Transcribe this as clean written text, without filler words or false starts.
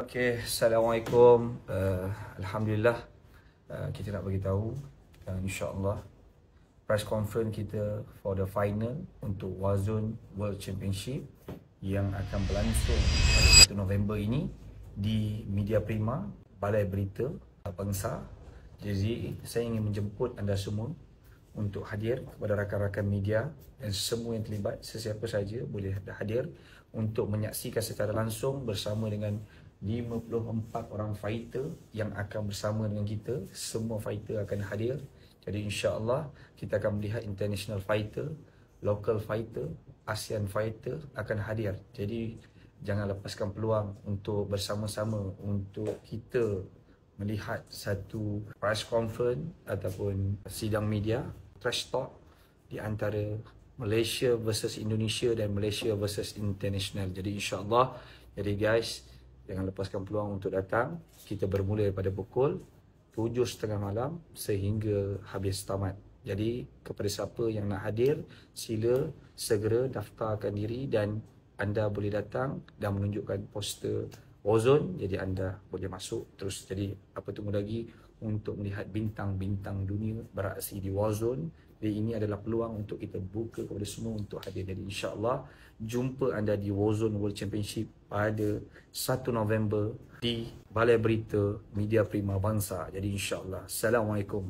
Okay, Assalamualaikum. Alhamdulillah, kita nak bagi tahu insya-Allah press conference kita for the final untuk Warzone World Championship yang akan berlangsung pada 1 November ini di Media Prima, Balai Berita Bangsa. Jadi, saya ingin menjemput anda semua untuk hadir kepada rakan-rakan media dan semua yang terlibat, sesiapa saja boleh hadir untuk menyaksikan secara langsung bersama dengan 54 orang fighter yang akan bersama dengan kita. Semua fighter akan hadir. Jadi insya-Allah kita akan melihat international fighter, local fighter, ASEAN fighter akan hadir. Jadi jangan lepaskan peluang untuk bersama-sama untuk kita melihat satu press conference ataupun sidang media, trash talk di antara Malaysia versus Indonesia dan Malaysia versus international. Jadi insya-Allah, jadi guys, jangan lepaskan peluang untuk datang. Kita bermula daripada pukul 7.30 malam sehingga habis tamat. Jadi kepada siapa yang nak hadir, sila segera daftarkan diri dan anda boleh datang dan menunjukkan poster Warzone. Jadi anda boleh masuk terus. Jadi apa tunggu lagi untuk melihat bintang-bintang dunia beraksi di Warzone. Jadi ini adalah peluang untuk kita buka kepada semua untuk hadir. Jadi insya-Allah jumpa anda di Warzone World Championship pada 1 November di Balai Berita Media Prima Bangsa. Jadi insya-Allah. Assalamualaikum.